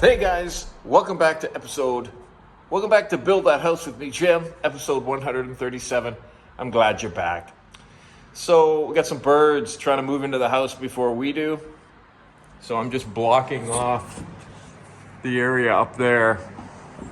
Hey guys, welcome back to Build That House with me, Jim, episode 137. I'm glad you're back. So we got some birds trying to move into the house before we do. So I'm just blocking off the area up there.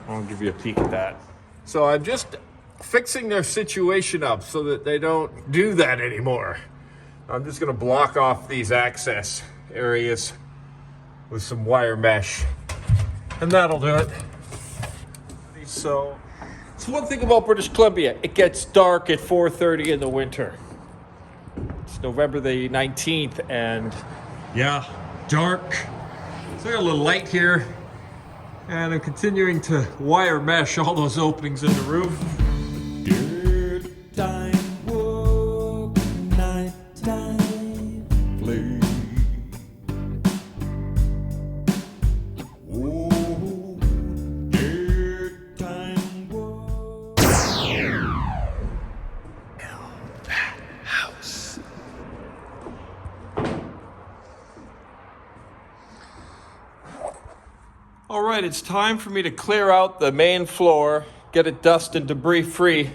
I'll give you a peek at that. So I'm just fixing their situation up so that they don't do that anymore. I'm just gonna block off these access areas with some wire mesh. And that'll do it. So, it's one thing about British Columbia. It gets dark at 4:30 in the winter. It's November the 19th, and yeah, dark. So I got a little light here, and I'm continuing to wire mesh all those openings in the roof. Daytime work, nighttime play. All right, it's time for me to clear out the main floor, get it dust and debris free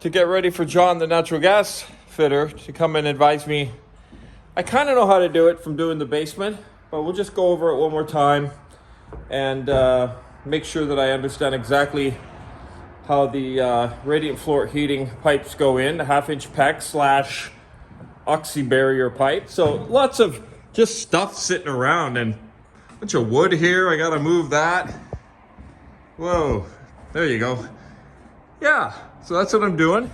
to get ready for John, the natural gas fitter, to come and advise me. I kind of know how to do it from doing the basement, but we'll just go over it one more time and make sure that I understand exactly how the radiant floor heating pipes go in, a 1/2-inch PEX / oxy barrier pipe. So lots of just stuff sitting around, and bunch of wood here. I gotta move that. Whoa, there you go. Yeah, so that's what I'm doing.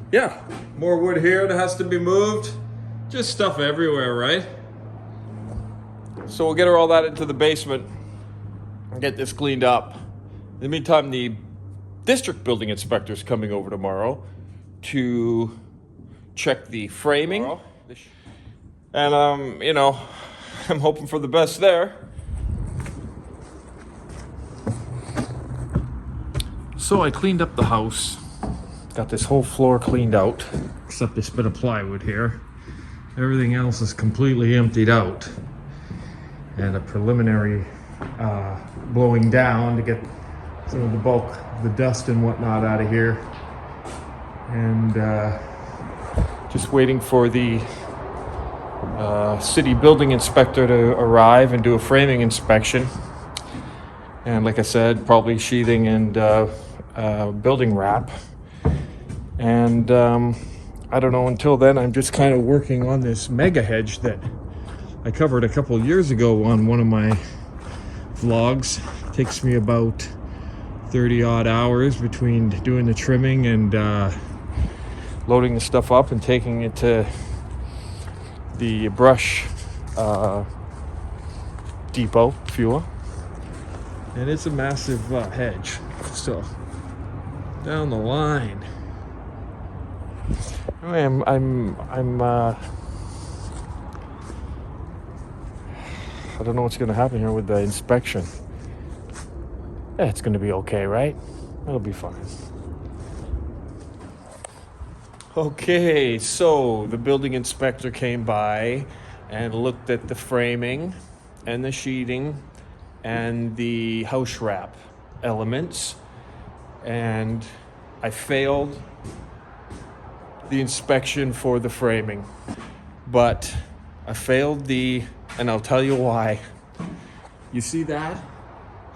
Yeah, more wood here that has to be moved. Just stuff everywhere, right? So we'll get all that into the basement and get this cleaned up. In the meantime, the district building inspector is coming over tomorrow to check the framing. And I'm hoping for the best there. So I cleaned up the house. Got this whole floor cleaned out, except this bit of plywood here. Everything else is completely emptied out. And a preliminary blowing down to get some of the bulk of the dust and whatnot out of here. And just waiting for the city building inspector to arrive and do a framing inspection. And like I said, probably sheathing and building wrap. And I don't know, until then I'm just kind of working on this mega hedge that I covered a couple years ago on one of my vlogs. It takes me about 30 odd hours between doing the trimming and loading the stuff up and taking it to the brush depot, if you will. And it's a massive hedge. So down the line, I'm I don't know what's going to happen here with the inspection. Yeah, it's going to be okay, right? It'll be fine. Okay, so the building inspector came by and looked at the framing and the sheeting and the house wrap elements, and I failed the inspection for the framing, but I failed and I'll tell you why. You see that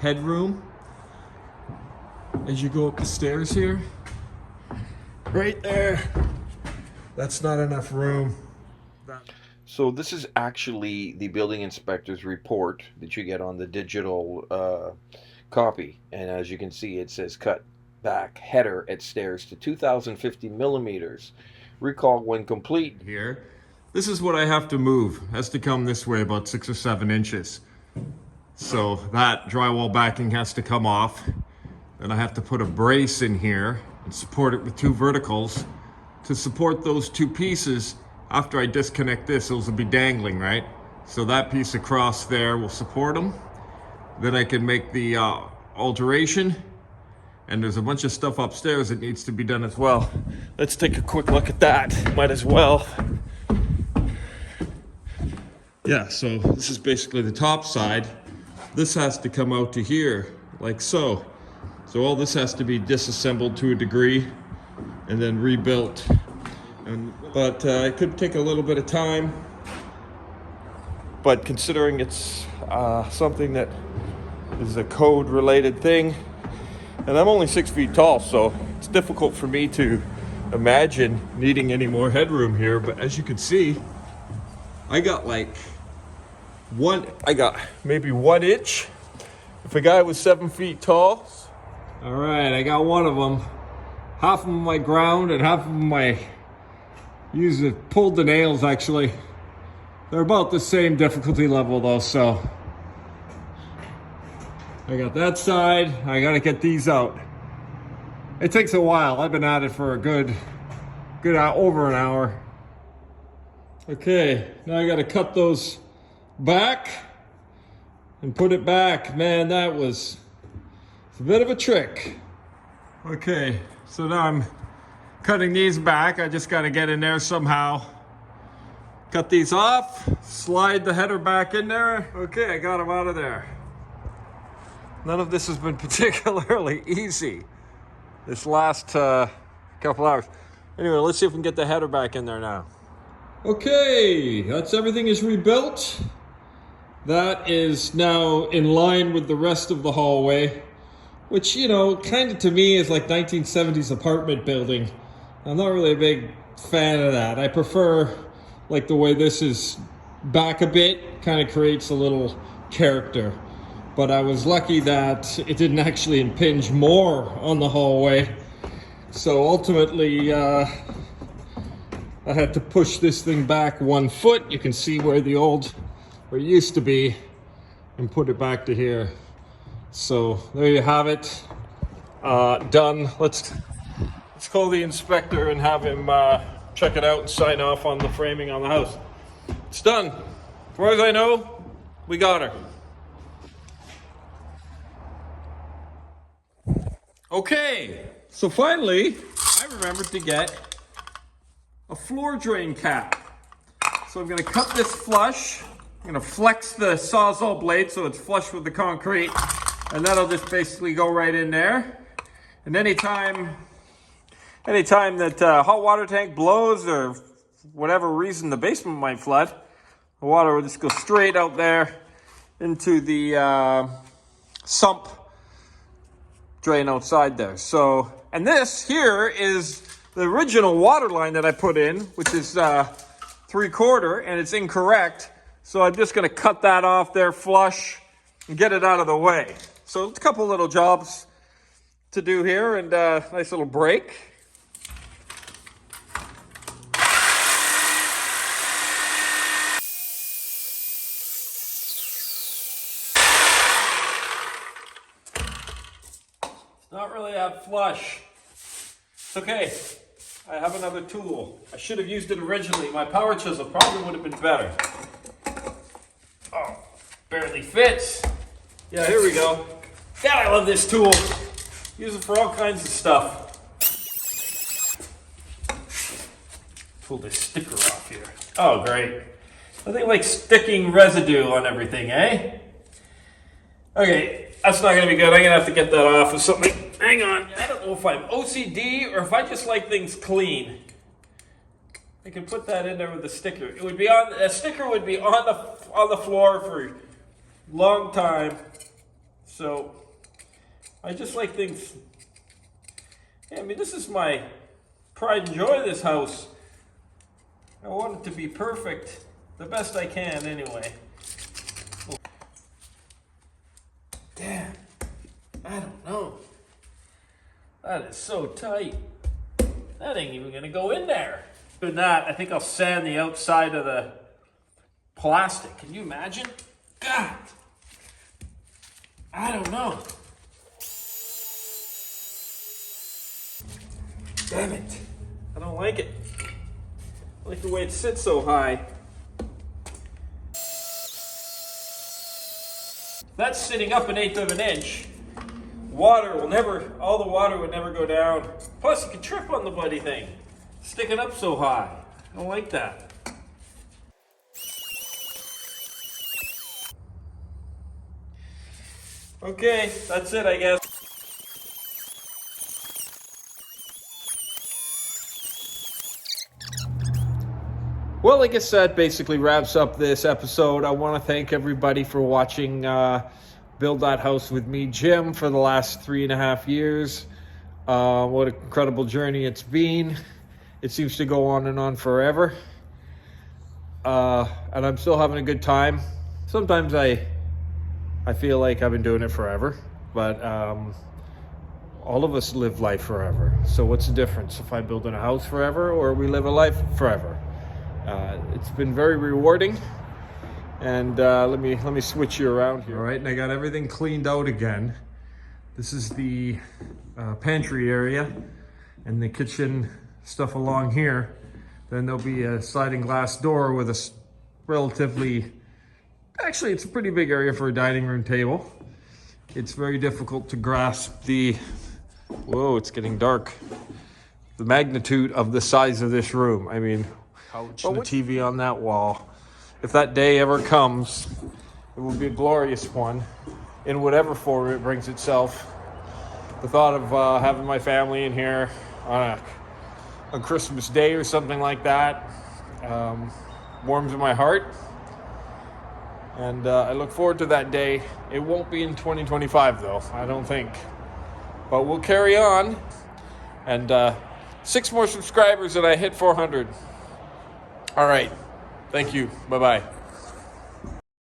headroom as you go up the stairs here? Right there. That's not enough room. So this is actually the building inspector's report that you get on the digital copy. And as you can see, it says cut back header at stairs to 2,050 millimeters. Recall when complete here. This is what I have to move. It has to come this way about 6 or 7 inches. So that drywall backing has to come off. Then I have to put a brace in here and support it with 2 verticals to support those 2 pieces. After I disconnect this, those will be dangling, right? So that piece across there will support them. Then I can make the alteration. And there's a bunch of stuff upstairs that needs to be done as well. Let's take a quick look at that. Might as well. Yeah, so this is basically the top side. This has to come out to here, like so. So all this has to be disassembled to a degree and then rebuilt. But it could take a little bit of time. But considering it's something that is a code-related thing, and I'm only 6 feet tall, so it's difficult for me to imagine needing any more headroom here. But as you can see, I got maybe 1 inch. If a guy was 7 feet tall. All right, I got one of them. Half of them I ground and half of them I pulled the nails actually. They're about the same difficulty level though, so. I got that side, I gotta get these out. It takes a while. I've been at it for a good over an hour. Okay, now I gotta cut those back and put it back. Man, that was a bit of a trick. Okay, so now I'm cutting these back. I just gotta get in there somehow. Cut these off, slide the header back in there. Okay, I got them out of there. None of this has been particularly easy this last couple hours. Anyway, let's see if we can get the header back in there now. Okay, everything is rebuilt. That is now in line with the rest of the hallway, which, you know, kind of to me is like 1970s apartment building. I'm not really a big fan of that. I prefer like the way this is back a bit, kind of creates a little character. But I was lucky that it didn't actually impinge more on the hallway. So ultimately, I had to push this thing back 1 foot. You can see where it used to be, and put it back to here. So there you have it, done. Let's call the inspector and have him check it out and sign off on the framing on the house. It's done. As far as I know, we got her. Okay, so finally, I remembered to get a floor drain cap. So I'm gonna cut this flush. I'm gonna flex the Sawzall blade so it's flush with the concrete, and that'll just basically go right in there. And anytime that hot water tank blows or whatever reason the basement might flood, the water will just go straight out there into the sump drain outside there. So, and this here is the original water line that I put in, which is 3/4, and it's incorrect. So I'm just gonna cut that off there flush and get it out of the way. So it's a couple little jobs to do here, and nice little break. Not really that flush. It's okay. I have another tool. I should have used it originally. My power chisel probably would have been better. Oh, barely fits. Yeah, here we go. God, I love this tool. Use it for all kinds of stuff. Pull this sticker off here. Oh, great. Nothing like sticking residue on everything, eh? Okay, that's not gonna be good. I'm gonna have to get that off with something. Hang on, I don't know if I'm OCD or if I just like things clean. I can put that in there with the sticker. It would be on, a sticker would be on the floor for a long time. So I just like things. Yeah, I mean, this is my pride and joy of this house. I want it to be perfect, the best I can anyway. Damn, I don't know. That is so tight. That ain't even gonna go in there. With that, I think I'll sand the outside of the plastic. Can you imagine? God, I don't know. Damn it. I don't like it. I like the way it sits so high. That's sitting up 1/8 of an inch. All the water would never go down. Plus, you could trip on the bloody thing. Sticking up so high. I don't like that. Okay, that's it, I guess. Well, I guess that basically wraps up this episode. I want to thank everybody for watching Build That House with me, Jim, for the last 3.5 years. What an incredible journey it's been. It seems to go on and on forever. And I'm still having a good time. Sometimes I feel like I've been doing it forever, but all of us live life forever. So what's the difference if I'm building a house forever or we live a life forever? It's been very rewarding, and let me switch you around here. All right, and I got everything cleaned out again. This is the pantry area and the kitchen stuff along here. Then there'll be a sliding glass door with a relatively, actually it's a pretty big area for a dining room table. It's very difficult to grasp the, whoa, it's getting dark, the magnitude of the size of this room. I mean, couch and the TV on that wall. If that day ever comes, it will be a glorious one in whatever form it brings itself. The thought of having my family in here on Christmas Day or something like that warms my heart. And I look forward to that day. It won't be in 2025 though, I don't think. But we'll carry on. And 6 more subscribers and I hit 400. All right. Thank you. Bye-bye.